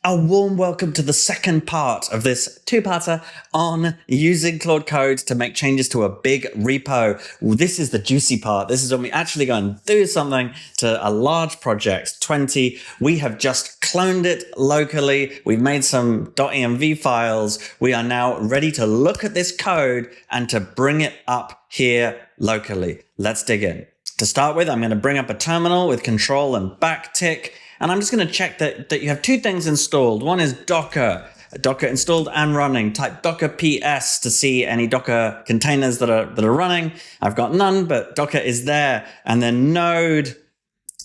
A warm welcome to the second part of this two-parter on using Claude Code to make changes to a big repo. This is the juicy part. This is when we actually go and do something to a large project, 20. We have just cloned it locally. We've made some .env files. We are now ready to look at this code and to bring it up here locally. Let's dig in. To start with, I'm going to bring up a terminal with control and backtick. And I'm just going to check that you have two things installed. One is Docker installed and running. Type Docker PS to see any Docker containers that are running. I've got none, but Docker is there. And then Node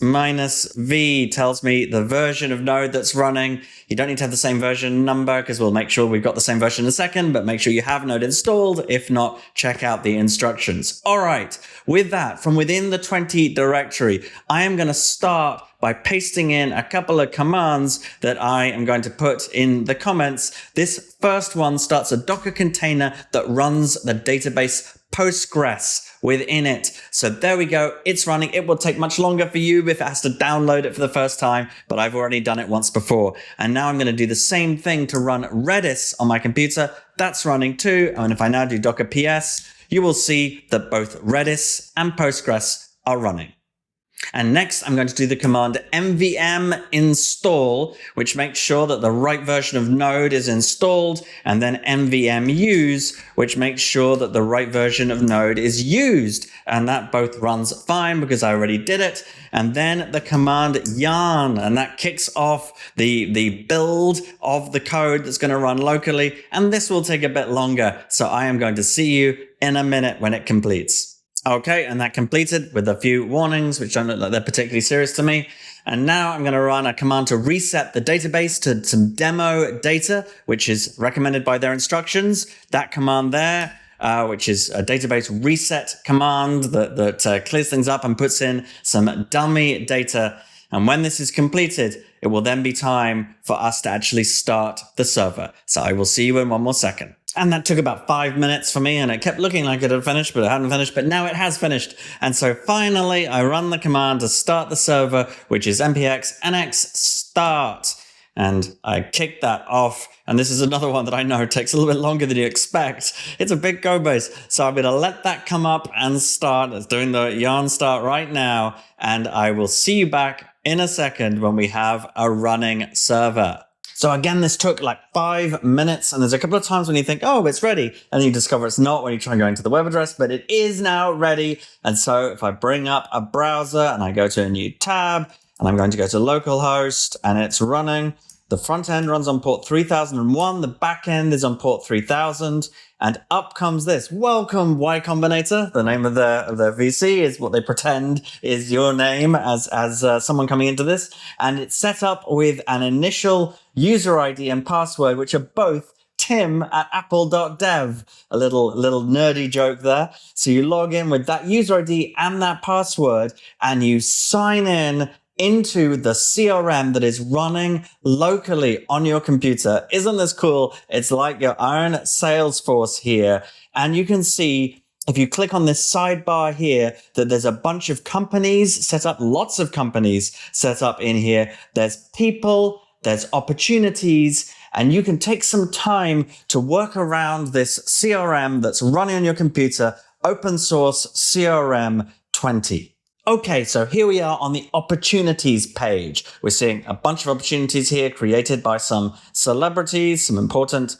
-v tells me the version of Node that's running. You don't need to have the same version number because we'll make sure we've got the same version in a second, but make sure you have Node installed. If not, check out the instructions. All right, with that, from within the 20 directory, I am going to start by pasting in a couple of commands that I am going to put in the comments. This first one starts a Docker container that runs the database Postgres within it. So there we go. It's running. It will take much longer for you if it has to download it for the first time, but I've already done it once before. And now I'm going to do the same thing to run Redis on my computer. That's running too. And if I now do Docker PS, you will see that both Redis and Postgres are running. And next, I'm going to do the command mvm install, which makes sure that the right version of Node is installed, and then mvm use, which makes sure that the right version of Node is used. And that both runs fine because I already did it. And then the command yarn, and that kicks off the build of the code that's going to run locally. And this will take a bit longer. So I am going to see you in a minute when it completes. Okay, and that completed with a few warnings, which don't look like they're particularly serious to me. And now I'm going to run a command to reset the database to some demo data, which is recommended by their instructions. That command there, which is a database reset command that clears things up and puts in some dummy data. And when this is completed, it will then be time for us to actually start the server. So I will see you in one more second. And that took about 5 minutes for me, and it kept looking like it had finished, but it hadn't finished, but now it has finished. And so finally, I run the command to start the server, which is npx nx start. And I kick that off. And this is another one that I know takes a little bit longer than you expect. It's a big Codebase. So I'm going to let that come up and start. It's doing the yarn start right now. And I will see you back in a second when we have a running server. So again, this took like 5 minutes, and there's a couple of times when you think, oh, it's ready, and then you discover it's not when you try going to the web address, but it is now ready. And so if I bring up a browser and I go to a new tab, and I'm going to go to localhost, and it's running, the front end runs on port 3001, the back end is on port 3000, and up comes this. Welcome, Y Combinator. The name of their VC is what they pretend is your name as someone coming into this. And it's set up with an initial user ID and password, which are both tim@apple.dev. A little nerdy joke there. So you log in with that user ID and that password, and you sign in into the CRM that is running locally on your computer. Isn't this cool? It's like your own Salesforce here. And you can see, if you click on this sidebar here, that there's a bunch of companies set up, lots of companies set up in here. There's people, there's opportunities, and you can take some time to work around this CRM that's running on your computer, open source CRM 20. Okay, so here we are on the opportunities page. We're seeing a bunch of opportunities here created by some celebrities, some important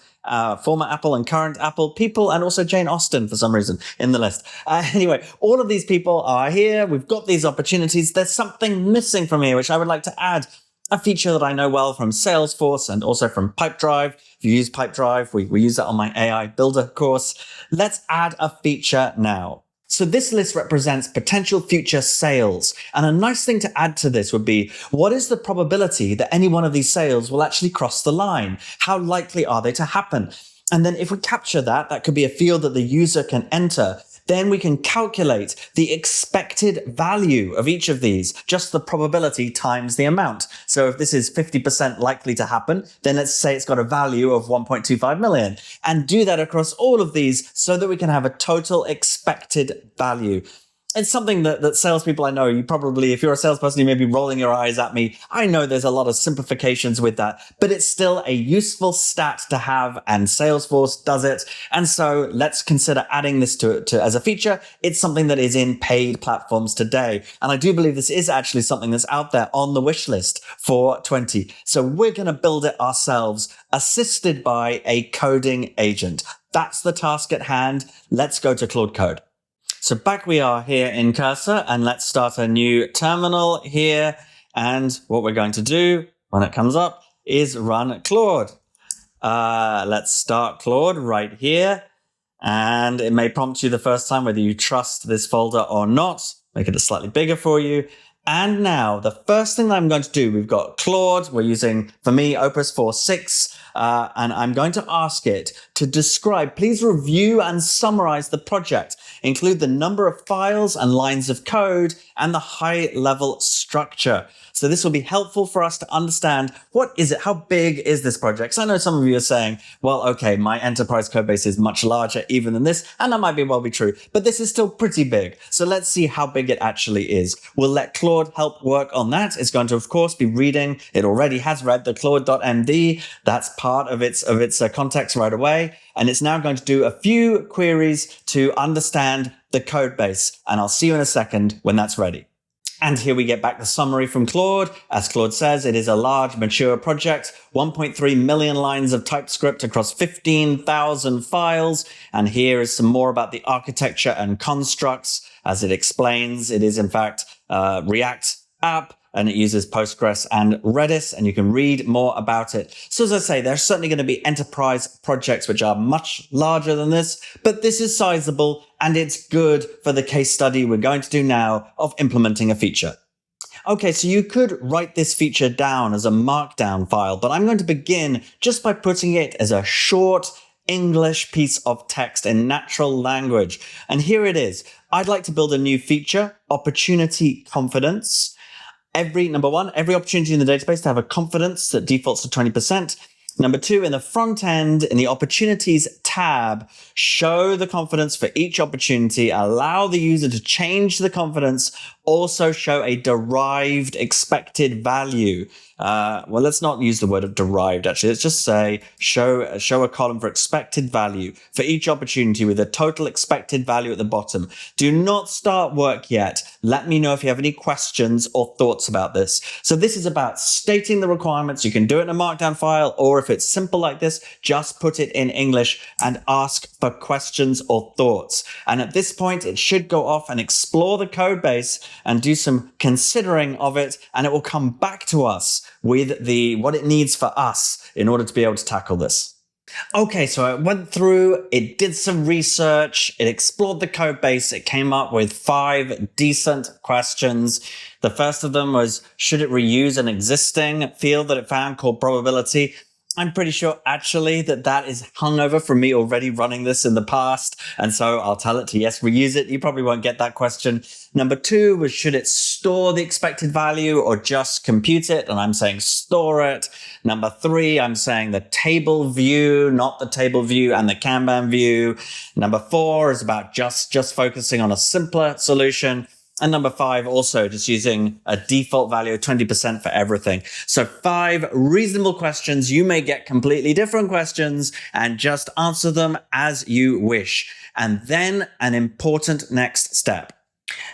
former Apple and current Apple people, and also Jane Austen for some reason in the list. Anyway, all of these people are here. We've got these opportunities. There's something missing from here, which I would like to add. A feature that I know well from Salesforce and also from Pipedrive. If you use Pipedrive, we use that on my AI Builder course. Let's add a feature now. So this list represents potential future sales. And a nice thing to add to this would be, what is the probability that any one of these sales will actually cross the line? How likely are they to happen? And then if we capture that, that could be a field that the user can enter. Then we can calculate the expected value of each of these, just the probability times the amount. So if this is 50% likely to happen, then let's say it's got a value of 1.25 million, and do that across all of these so that we can have a total expected value. it's something that salespeople I know, you probably, if you're a salesperson, you may be rolling your eyes at me. I know there's a lot of simplifications with that, but it's still a useful stat to have, and Salesforce does it. And so let's consider adding this to as a feature. It's something that is in paid platforms today. And I do believe this is actually something that's out there on the wish list for 20. So we're going to build it ourselves, assisted by a coding agent. That's the task at hand. Let's go to Claude Code. So back we are here in Cursor, and let's start a new terminal here. And what we're going to do when it comes up is run Claude. Let's start Claude right here. And it may prompt you the first time whether you trust this folder or not. Make it slightly bigger for you. And now the first thing that I'm going to do, we've got Claude. We're using, for me, Opus 4.6. And I'm going to ask it to describe, please review and summarize the project, include the number of files and lines of code and the high level structure. So this will be helpful for us to understand what is it, how big is this project? So I know some of you are saying, well, okay, my enterprise code base is much larger even than this, and that might well be true, but this is still pretty big. So let's see how big it actually is. We'll let Claude help work on that. It's going to, of course, be reading. It already has read the Claude.md. That's part of its context right away. And it's now going to do a few queries to understand the code base. And I'll see you in a second when that's ready. And here we get back the summary from Claude. As Claude says, it is a large, mature project, 1.3 million lines of TypeScript across 15,000 files. And here is some more about the architecture and constructs. As it explains, it is in fact React app, and it uses Postgres and Redis, and you can read more about it. So as I say, there's certainly going to be enterprise projects which are much larger than this, but this is sizable, and it's good for the case study we're going to do now of implementing a feature. Okay, so you could write this feature down as a markdown file, but I'm going to begin just by putting it as a short English piece of text in natural language. And here it is. I'd like to build a new feature, opportunity confidence. Number one, every opportunity in the database to have a confidence that defaults to 20%. Number two, in the front end, in the opportunities tab, show the confidence for each opportunity, allow the user to change the confidence, also show a derived expected value. Well, let's not use the word of derived, actually. Let's just say show a column for expected value for each opportunity with a total expected value at the bottom. Do not start work yet. Let me know if you have any questions or thoughts about this. So this is about stating the requirements. You can do it in a markdown file, or if it's simple like this, just put it in English and ask for questions or thoughts. And at this point, it should go off and explore the code base and do some considering of it, and it will come back to us with what it needs for us in order to be able to tackle this. Okay, so it went through, it did some research, it explored the code base, it came up with 5 decent questions. The first of them was, should it reuse an existing field that it found called probability? I'm pretty sure actually that is hungover from me already running this in the past. And so I'll tell it to yes, reuse it. You probably won't get that question. Number 2 was, should it store the expected value or just compute it? And I'm saying store it. Number 3, I'm saying the table view, not the table view and the Kanban view. Number 4 is about just focusing on a simpler solution. And number 5, also just using a default value of 20% for everything. So 5 reasonable questions. You may get completely different questions and just answer them as you wish. And then an important next step.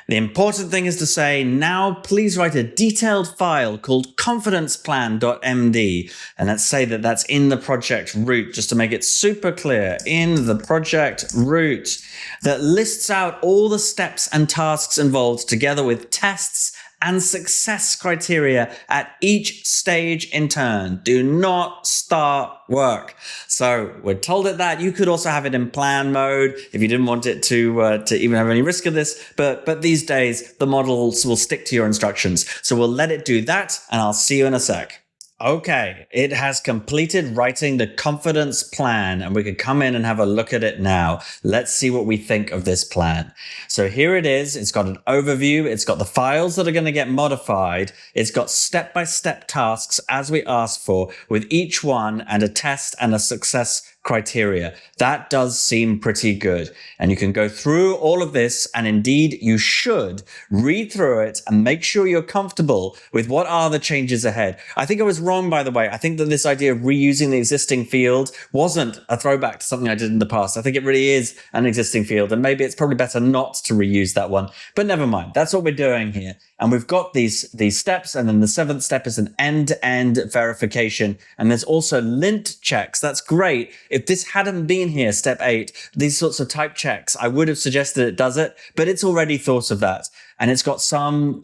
The important thing is to say, now please write a detailed file called confidenceplan.md. And let's say that that's in the project root, just to make it super clear, in the project root, that lists out all the steps and tasks involved together with tests and success criteria at each stage in turn. Do not start work. So we're told it that. You could also have it in plan mode if you didn't want it to even have any risk of this. But these days, the models will stick to your instructions. So we'll let it do that, and I'll see you in a sec. Okay, it has completed writing the confidence plan, and we can come in and have a look at it now. Let's see what we think of this plan. So here it is. It's got an overview. It's got the files that are going to get modified. It's got step-by-step tasks as we asked for, with each one and a test and a success criteria. That does seem pretty good. And you can go through all of this, and indeed you should read through it and make sure you're comfortable with what are the changes ahead. I think I was wrong, by the way. I think that this idea of reusing the existing field wasn't a throwback to something I did in the past. I think it really is an existing field, and maybe it's probably better not to reuse that one. But never mind. That's what we're doing here. And we've got these steps, and then the seventh step is an end-to-end verification. And there's also lint checks. That's great. If this hadn't been here, step 8, these sorts of type checks, I would have suggested it does it, but it's already thought of that. And it's got some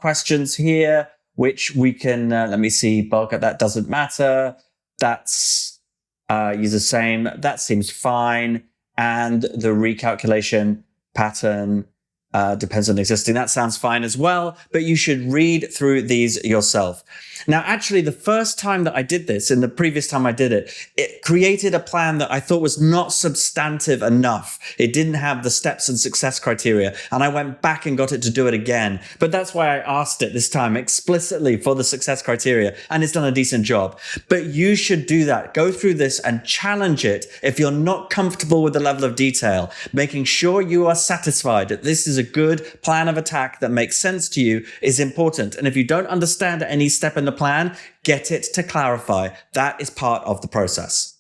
questions here, which we can, let me see, bulk at that doesn't matter. That's use the same. That seems fine. And the recalculation pattern depends on existing. That sounds fine as well, but you should read through these yourself. Now, actually, the first time that I did this, and the previous time I did it, it created a plan that I thought was not substantive enough. It didn't have the steps and success criteria, and I went back and got it to do it again. But that's why I asked it this time explicitly for the success criteria, and it's done a decent job. But you should do that. Go through this and challenge it if you're not comfortable with the level of detail, making sure you are satisfied that this is a good plan of attack that makes sense to you is important. And if you don't understand any step in the plan, get it to clarify. That is part of the process.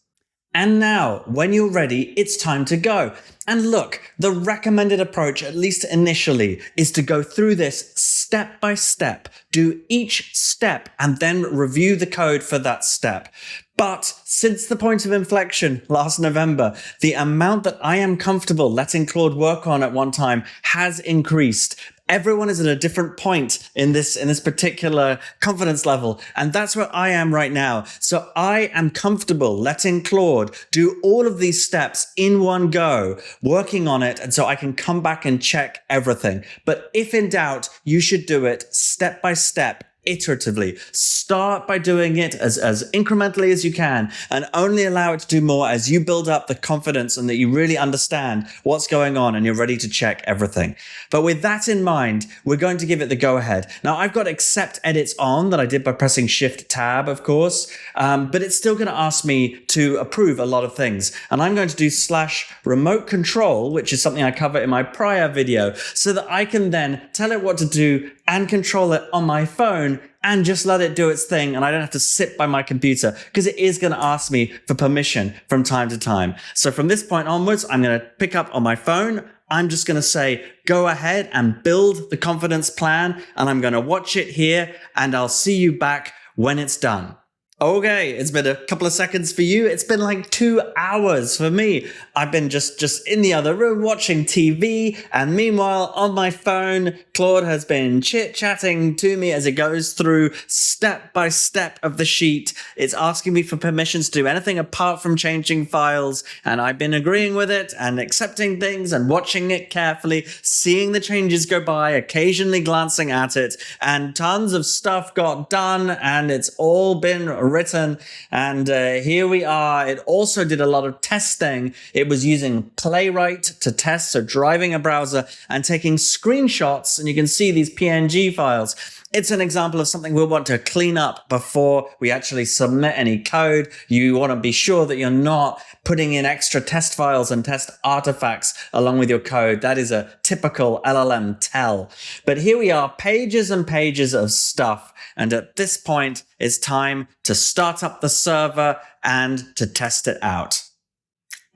And now, when you're ready, it's time to go. And look, the recommended approach, at least initially, is to go through this step by step, do each step, and then review the code for that step. But since the point of inflection last November, the amount that I am comfortable letting Claude work on at one time has increased. Everyone is at a different point in this particular confidence level. And that's where I am right now. So I am comfortable letting Claude do all of these steps in one go, working on it. And so I can come back and check everything. But if in doubt, you should do it step by step, iteratively. Start by doing it as incrementally as you can, and only allow it to do more as you build up the confidence and that you really understand what's going on and you're ready to check everything. But with that in mind, we're going to give it the go ahead. Now I've got accept edits on that I did by pressing Shift Tab, of course, but it's still going to ask me to approve a lot of things. And I'm going to do /remote control, which is something I cover in my prior video, so that I can then tell it what to do and control it on my phone and just let it do its thing. And I don't have to sit by my computer because it is going to ask me for permission from time to time. So from this point onwards, I'm going to pick up on my phone. I'm just going to say, go ahead and build the confidence plan. And I'm going to watch it here and I'll see you back when it's done. Okay, it's been a couple of seconds for you. It's been like 2 hours for me. I've been just in the other room watching TV, and meanwhile on my phone, Claude has been chit-chatting to me as it goes through step by step of the sheet. It's asking me for permissions to do anything apart from changing files, and I've been agreeing with it and accepting things and watching it carefully, seeing the changes go by, occasionally glancing at it, and tons of stuff got done, and it's all been written, and here we are. It also did a lot of testing. It was using Playwright to test, so driving a browser and taking screenshots, and you can see these PNG files. It's an example of something we'll want to clean up before we actually submit any code. You want to be sure that you're not putting in extra test files and test artifacts along with your code. That is a typical LLM tell. But here we are, pages and pages of stuff. And at this point, it's time to start up the server and to test it out.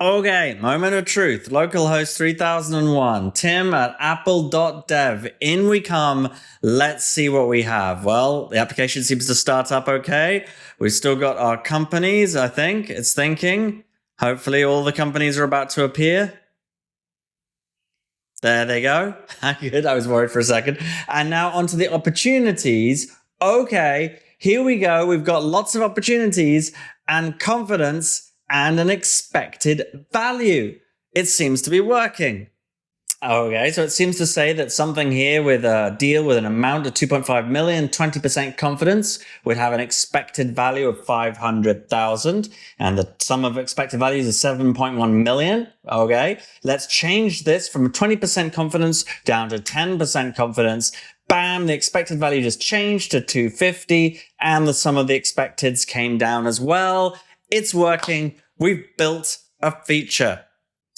Okay, moment of truth. Localhost 3001, Tim at apple.dev. In we come. Let's see what we have. Well, the application seems to start up okay. We've still got our companies, I think. It's thinking. Hopefully all the companies are about to appear. There they go. Good, I was worried for a second. And now onto the opportunities. Okay, here we go. We've got lots of opportunities and confidence and an expected value. It seems to be working. Okay, so it seems to say that something here with a deal with an amount of 2.5 million, 20% confidence would have an expected value of 500,000. And the sum of expected values is 7.1 million. Okay, let's change this from 20% confidence down to 10% confidence. Bam, the expected value just changed to 250, and the sum of the expecteds came down as well. It's working. we've built a feature.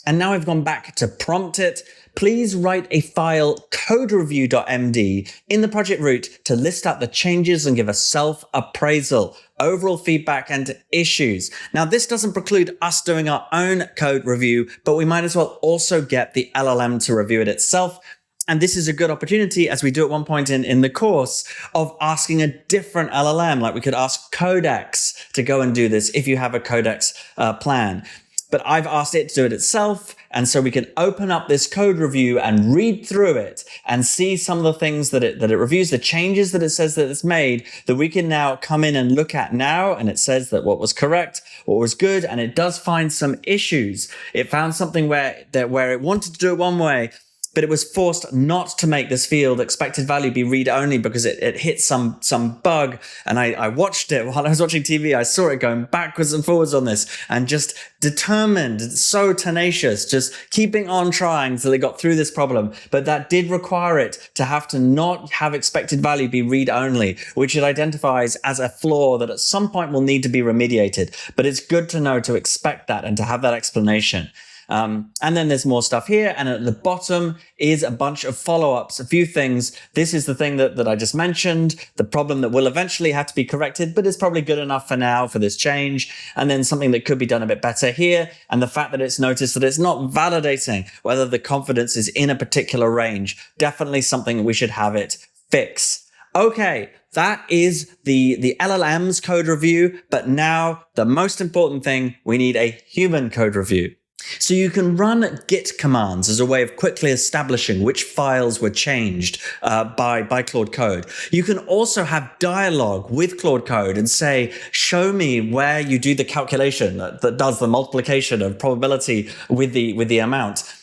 And now I've gone back to prompt it. Please write a file Codereview.md in the project root to list out the changes and give a self-appraisal, overall feedback and issues. Now, this doesn't preclude us doing our own code review, but we might as well also get the LLM to review it itself. And this is a good opportunity, as we do at one point in the course, of asking a different LLM. Like we could ask Codex to go and do this if you have a Codex plan. But I've asked it to do it itself. And so we can open up this code review and read through it and see some of the things that it reviews, the changes that it says that it's made, that we can now come in and look at now. And it says that what was correct, what was good, and it does find some issues. It found something where it wanted to do it one way, but it was forced not to make this field expected value be read only because it hit some bug. And I watched it while I was watching TV. I saw it going backwards and forwards on this and just determined, so tenacious, just keeping on trying till they got through this problem. But that did require it to have to not have expected value be read only, which it identifies as a flaw that at some point will need to be remediated. But it's good to know to expect that and to have that explanation. And then there's more stuff here. And at the bottom is a bunch of follow-ups, a few things. This is the thing that I just mentioned, the problem that will eventually have to be corrected, but is probably good enough for now for this change. And then something that could be done a bit better here. And the fact that it's noticed that it's not validating whether the confidence is in a particular range. Definitely something we should have it fix. Okay, that is the LLM's code review. But now the most important thing, we need a human code review. So you can run git commands as a way of quickly establishing which files were changed by Claude Code. You can also have dialogue with Claude Code and say, show me where you do the calculation that does the multiplication of probability with the amount.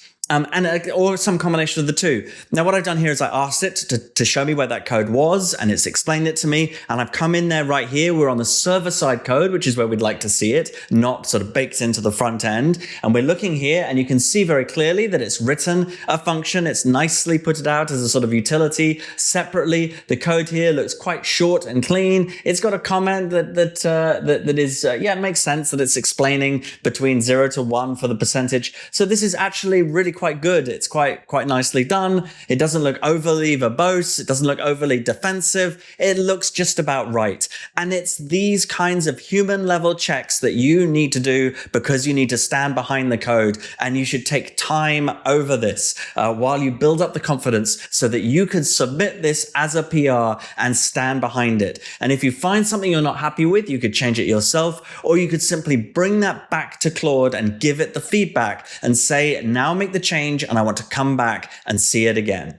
Or some combination of the two. Now, what I've done here is I asked it to show me where that code was, and it's explained it to me. And I've come in there right here. We're on the server-side code, which is where we'd like to see it, not sort of baked into the front end. And we're looking here, and you can see very clearly that it's written a function. It's nicely put it out as a sort of utility separately. The code here looks quite short and clean. It's got a comment that is, it makes sense that it's explaining between 0 to 1 for the percentage. So this is actually really quite good. It's quite nicely done. It doesn't look overly verbose. It doesn't look overly defensive. It looks just about right. And it's these kinds of human level checks that you need to do because you need to stand behind the code, and you should take time over this while you build up the confidence so that you can submit this as a PR and stand behind it. And if you find something you're not happy with, you could change it yourself, or you could simply bring that back to Claude and give it the feedback and say, now make the change and I want to come back and see it again.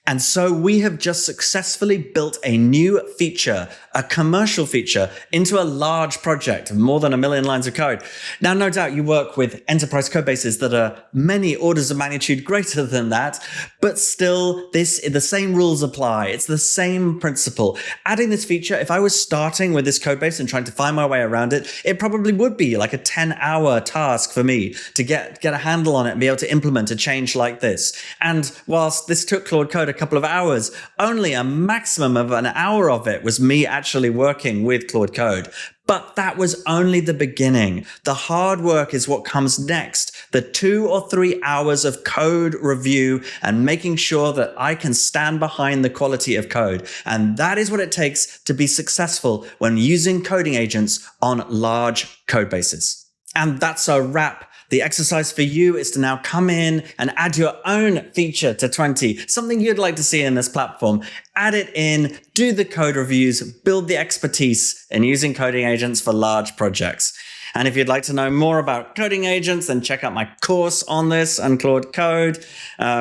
And so we have just successfully built a new feature, a commercial feature, into a large project of more than 1 million lines of code. Now, no doubt you work with enterprise code bases that are many orders of magnitude greater than that, but still the same rules apply. It's the same principle. Adding this feature, if I was starting with this code base and trying to find my way around it, it probably would be like a 10-hour task for me to get a handle on it and be able to implement a change like this. And whilst this took Claude Code a couple of hours, only a maximum of an hour of it was me actually working with Claude Code. But that was only the beginning. The hard work is what comes next. The 2 or 3 hours of code review and making sure that I can stand behind the quality of code. And that is what it takes to be successful when using coding agents on large code bases. And that's a wrap. The exercise for you is to now come in and add your own feature to 20, something you'd like to see in this platform. Add it in, do the code reviews, build the expertise in using coding agents for large projects. And if you'd like to know more about coding agents, then check out my course on this and Claude Code,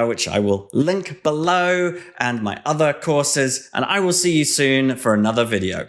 which I will link below, and my other courses. And I will see you soon for another video.